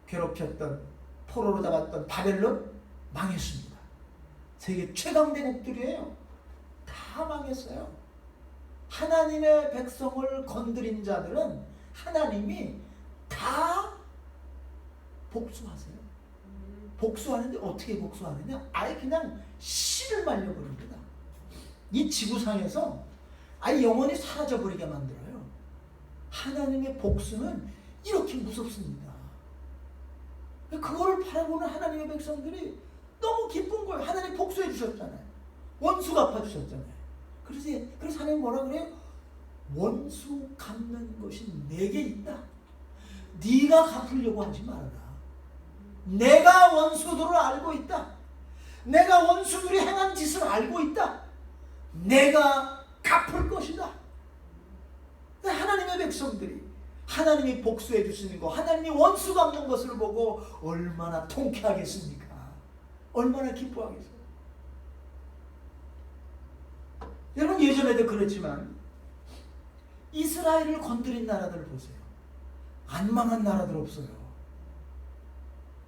괴롭혔던 포로로 잡았던 바벨론 망했습니다. 세계 최강대국들이에요. 다 망했어요. 하나님의 백성을 건드린 자들은 하나님이 다 복수하세요. 복수하는데 어떻게 복수하느냐? 아예 그냥 씨를 말려버립니다. 이 지구상에서 아예 영원히 사라져버리게 만들어요. 하나님의 복수는 이렇게 무섭습니다. 그거를 바라보는 하나님의 백성들이 너무 기쁜 거예요. 하나님 복수해 주셨잖아요. 원수 갚아주셨잖아요. 그래서 하나님 뭐라 그래요? 원수 갚는 것이 내게 있다. 네가 갚으려고 하지 말아라. 내가 원수들을 알고 있다. 내가 원수들이 행한 짓을 알고 있다. 내가 갚을 것이다. 하나님의 백성들이 하나님이 복수해 주시는 거, 하나님이 원수 갚는 것을 보고 얼마나 통쾌하겠습니까? 얼마나 기뻐하겠어요? 여러분 예전에도 그랬지만 이스라엘을 건드린 나라들 보세요. 안 망한 나라들 없어요.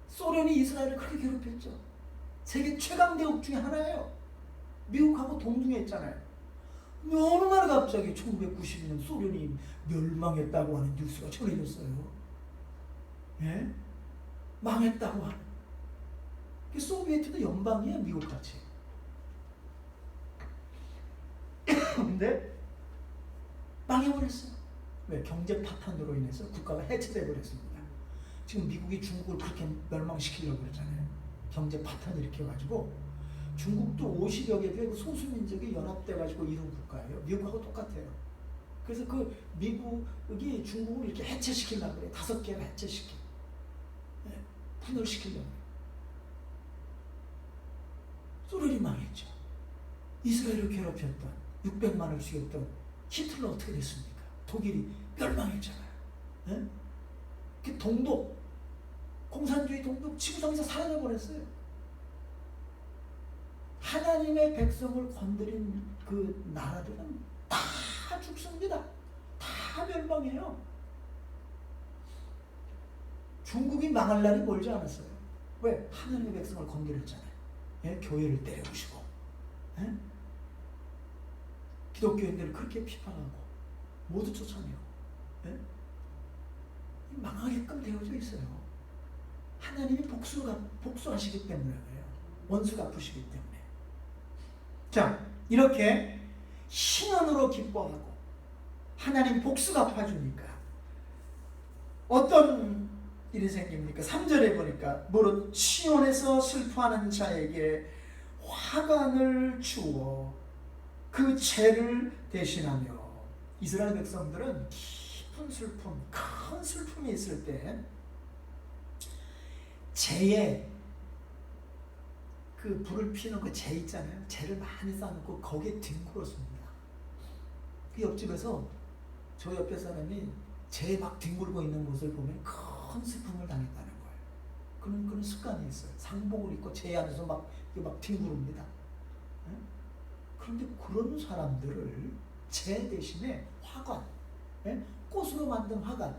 소련이 이스라엘을 그렇게 괴롭혔죠. 세계 최강대국 중에 하나예요. 미국하고 동등했잖아요. 어느 날 갑자기 1992년 소련이 멸망했다고 하는 뉴스가 전해졌어요. 예? 망했다고 하는. 소비에트도 연방이에요, 미국같이. 근데 망해버렸어요. 왜? 경제 파탄으로 인해서 국가가 해체돼 버렸습니다. 지금 미국이 중국을 그렇게 멸망시키려고 그러잖아요. 경제 파탄을 일으켜가지고. 중국도 50여 개의 소수민족이 연합돼가지고 이룬 국가예요. 미국하고 똑같아요. 그래서 그 미국이 중국을 이렇게 해체시키려고 그래요. 5개가 해체시켜. 네, 분열시키려고 그래요. 소련이 망했죠. 이스라엘을 괴롭혔던 600만을 죽였던 히틀러 어떻게 됐습니까? 독일이 멸망했잖아요. 네? 그 동독, 공산주의 동독 지구상에서 사라져버렸어요. 하나님의 백성을 건드린 그 나라들은 다 죽습니다. 다 멸망해요. 중국이 망할 날이 멀지 않았어요. 왜? 하나님의 백성을 건드렸잖아요. 예? 교회를 때려부시고, 예? 기독교인들을 그렇게 비판하고 모두 쫓아내고, 예? 망하게끔 되어져 있어요. 하나님이 복수하시기 때문에 그래요. 원수 갚으시기 때문에. 자, 이렇게 신원으로 기뻐하고 하나님 복수 갚아주니까 어떤 일이 생깁니까? 3절에 보니까 무릇 시온에서 슬퍼하는 자에게 화관을 주어 그 죄를 대신하며. 이스라엘 백성들은 깊은 슬픔, 큰 슬픔이 있을 때 재에 그 불을 피는 그 재 있잖아요. 재를 많이 쌓아놓고 거기에 뒹굴었습니다. 그 옆집에서 저 옆에 사람이 재에 막 뒹굴고 있는 모습을 보면 큰 슬픔을 당했다는 거예요. 그런 습관이 있어요. 상복을 입고 재 안에서 막 뒹구릅니다. 네? 그런데 그런 사람들을 재 대신에 화관, 네? 꽃으로 만든 화관,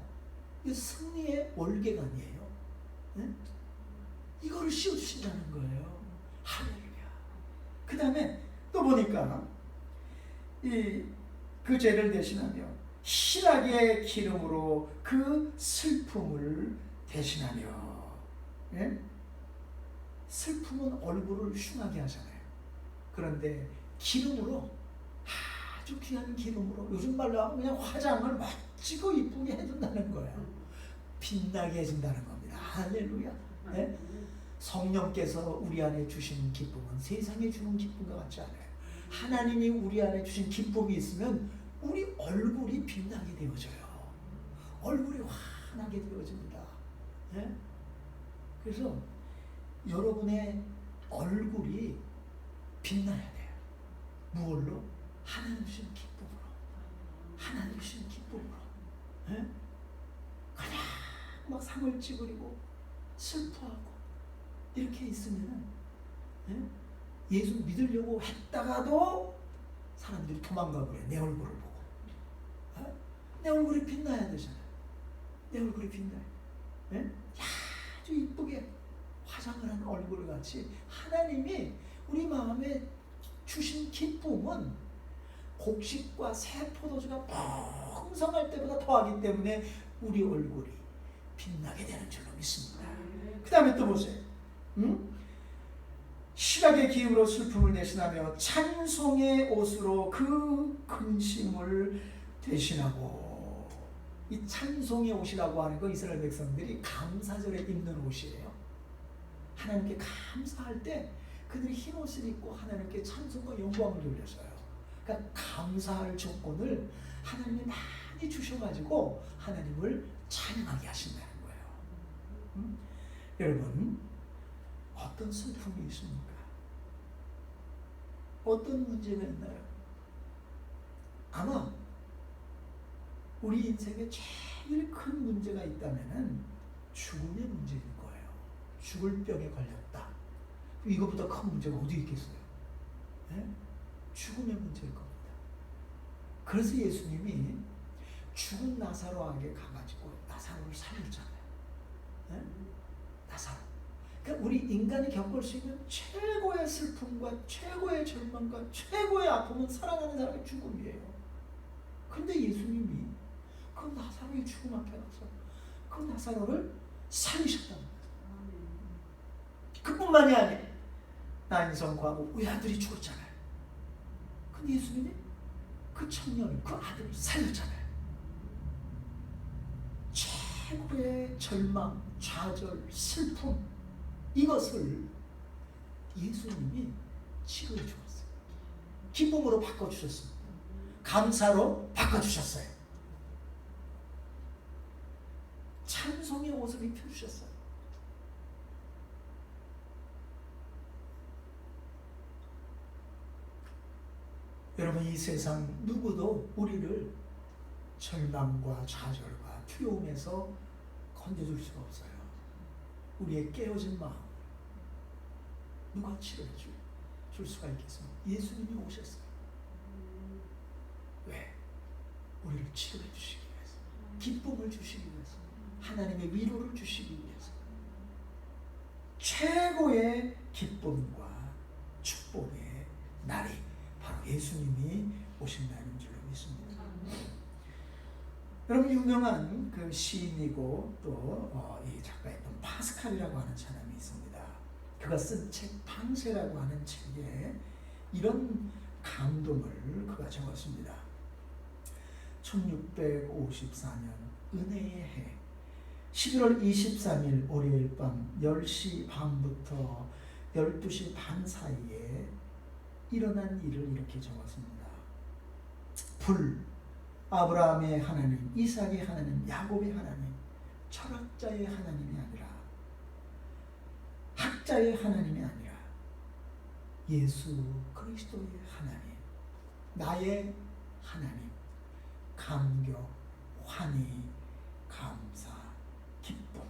이 승리의 월계관이에요. 네? 이거를 씌워주신다는 거예요. 할렐루야. 그 다음에 또 보니까 그 죄를 대신하며 실학의 기름으로 그 슬픔을 대신하며. 예? 슬픔은 얼굴을 흉하게 하잖아요. 그런데 기름으로, 아주 귀한 기름으로, 요즘 말로 하면 그냥 화장을 멋지고 이쁘게 해준다는 거예요. 빛나게 해준다는 겁니다. 할렐루야. 예? 성령께서 우리 안에 주시는 기쁨은 세상에 주는 기쁨과 같지 않아요. 하나님이 우리 안에 주신 기쁨이 있으면 우리 얼굴이 빛나게 되어져요. 얼굴이 환하게 되어집니다. 네? 그래서 여러분의 얼굴이 빛나야 돼요. 무엇로? 하나님 주신 기쁨으로. 하나님 주신 기쁨으로. 네? 그냥 막 상을 찌푸리고 슬퍼하고 이렇게 있으면 예수 믿으려고 했다가도 사람들이 도망가 버려요. 내 얼굴을 보고. 내 얼굴이 빛나야 되잖아요. 내 얼굴이 빛나요. 아주 이쁘게 화장을 한 얼굴 같이 하나님이 우리 마음에 주신 기쁨은 곡식과 새 포도주가 풍성할 때보다 더하기 때문에 우리 얼굴이 빛나게 되는 줄로 믿습니다. 그 다음에 또 보세요. 실학의 기름으로 슬픔을 대신하며 찬송의 옷으로 그 근심을 대신하고. 이 찬송의 옷이라고 하는 거 이스라엘 백성들이 감사절에 입는 옷이에요. 하나님께 감사할 때 그들이 흰 옷을 입고 하나님께 찬송과 영광을 돌려줘요. 그러니까 감사할 조건을 하나님이 많이 주셔가지고 하나님을 찬양하게 하신다는 거예요. 여러분, 어떤 슬픔이 있습니까? 어떤 문제가 있나요? 아마 우리 인생에 제일 큰 문제가 있다면 죽음의 문제일 거예요. 죽을 병에 걸렸다. 이거보다 큰 문제가 어디 있겠어요? 네? 죽음의 문제일 겁니다. 그래서 예수님이 죽은 나사로에게 가가지고 나사로를 살렸잖아요. 네? 나사로. 그러니까 우리 인간이 겪을 수 있는 최고의 슬픔과 최고의 절망과 최고의 아픔은 사랑하는 사람의 죽음이에요. 근데 예수님이 그 나사로의 죽음 앞에 가서 그 나사로를 살리셨다는 거예요. 그뿐만이 아니에요. 나인성과하고 외아들이 죽었잖아요. 근데 예수님이 그 청년, 그 아들을 살렸잖아요. 최고의 절망, 좌절, 슬픔, 이것을 예수님이 치료해 주었어요. 기쁨으로 바꿔주셨습니다. 감사로 바꿔주셨어요. 찬송의 옷을 입혀주셨어요. 여러분, 이 세상 누구도 우리를 절망과 좌절과 두려움에서 건져줄 수가 없어요. 우리의 깨어진 마음 누가 치료해 줄 수가 있겠습니까? 예수님이 오셨어요. 왜? 우리를 치료해 주시기 위해서, 기쁨을 주시기 위해서, 하나님의 위로를 주시기 위해서. 최고의 기쁨과 축복의 날이 바로 예수님이 오신 날인 줄로 믿습니다. 여러분, 유명한 그 시인이고 또 이 작가였던 파스칼이라고 하는 사람이 있습니다. 그가 쓴 책 방세라고 하는 책에 이런 감동을 그가 적었습니다. 1654년 은혜의 해 11월 23일 월요일 밤 10시 반부터 12시 반 사이에 일어난 일을 이렇게 적었습니다. 불, 아브라함의 하나님, 이삭의 하나님, 야곱의 하나님, 철학자의 하나님이 아니라, 학자의 하나님이 아니라 예수 그리스도의 하나님, 나의 하나님, 감격, 환희, 감사, 기쁨,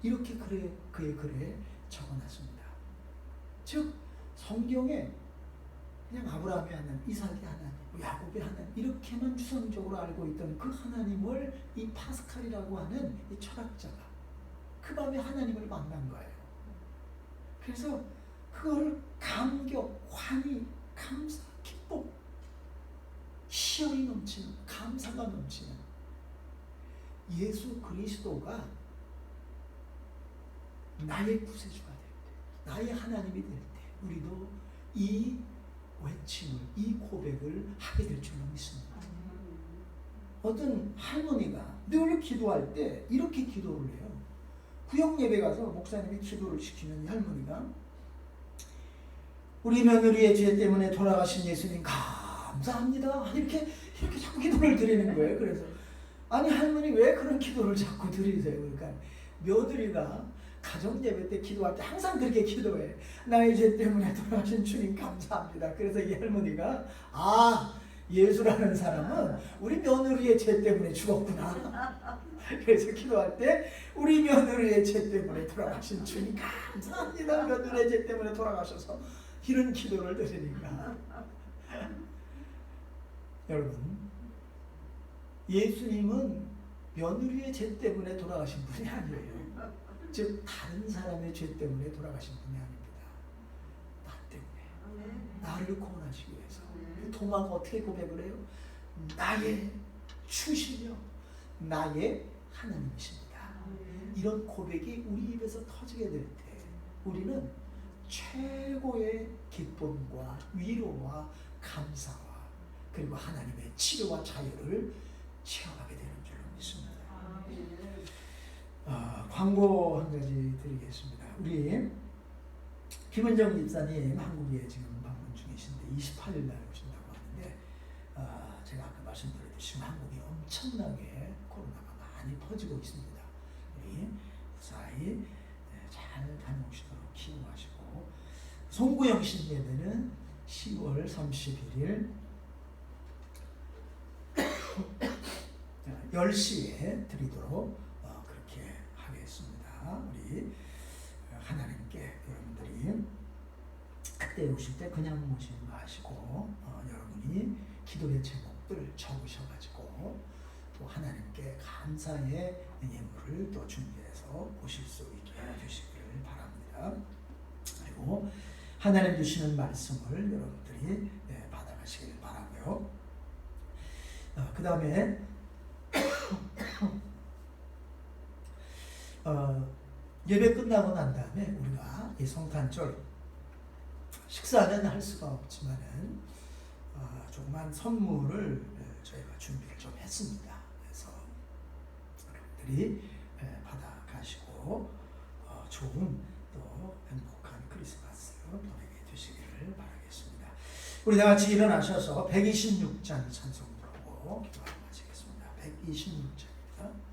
이렇게 그의 글에 적어놨습니다. 즉 성경에 그냥 아브라함의 하나님, 이삭의 하나님, 야곱의 하나님 이렇게만 추상적으로 알고 있던 그 하나님을 이 파스칼이라고 하는 이 철학자가 그 밤에 하나님을 만난 거예요. 그래서 그거를 감격, 환희, 감사, 기쁨, 희열이 넘치는, 감사가 넘치는 예수 그리스도가 나의 구세주가 될 때, 나의 하나님이 될 때 우리도 이 외침을, 이 고백을 하게 될 줄로 믿습니다. 어떤 할머니가 늘 기도할 때 이렇게 기도를 해요. 구역 예배 가서 목사님이 기도를 시키는 이 할머니가 우리 며느리의 죄 때문에 돌아가신 예수님 감사합니다. 이렇게 자꾸 기도를 드리는 거예요. 그래서 아니 할머니 왜 그런 기도를 자꾸 드리세요? 그러니까 며느리가 가정 예배 때 기도할 때 항상 그렇게 기도해. 나의 죄 때문에 돌아가신 주님 감사합니다. 그래서 이 할머니가 예수라는 사람은 우리 며느리의 죄 때문에 죽었구나. 그래서 기도할 때 우리 며느리의 죄 때문에 돌아가신 주님 감사합니다. 며느리의 죄 때문에 돌아가셔서 이런 기도를 드리니까 여러분, 예수님은 며느리의 죄 때문에 돌아가신 분이 아니에요. 즉 다른 사람의 죄 때문에 돌아가신 분이 아닙니다. 나 때문에, 나를 구원하시기 위해서. 도마가 어떻게 고백을 해요? 나의 주시며 나의 하나님이십니다. 이런 고백이 우리 입에서 터지게 될 때 우리는 최고의 기쁨과 위로와 감사와 그리고 하나님의 치료와 자유를 체험하게 되는 줄로 믿습니다. 광고 한 가지 드리겠습니다. 우리 김은정 집사님 한국에 지금 방문 중이신데 28일 날 오신다고 하는데 제가 아까 말씀드렸듯이 지금 한국이 엄청나게 코로나가 많이 퍼지고 있습니다. 우리 무사히 잘 다녀오시도록 기도하시고 송구영 신 예배는 10월 31일 10시에 드리도록 그렇게 하겠습니다. 우리 하나님께 여러분들이 그때 오실 때 그냥 오지 마시고 여러분이 기도의 제목들 적으셔가지고 또 하나님께 감사의 예물을 또 준비해서 오실 수 있게 해주시기를 바랍니다. 그리고 하나님 주시는 말씀을 여러분들이 받아가시길 바라고요. 그 다음에 예배 끝나고 난 다음에 우리가 이 성탄절 식사는 할 수가 없지만은 조그만 선물을 저희가 준비를 좀 했습니다. 그래서 여러분들이 받아가시고 좋은 또 행복한 크리스마스 보내게 되시기를 바라겠습니다. 우리 다 같이 일어나셔서 126장 찬송 부르고 기도하고 마치겠습니다. 126장입니다.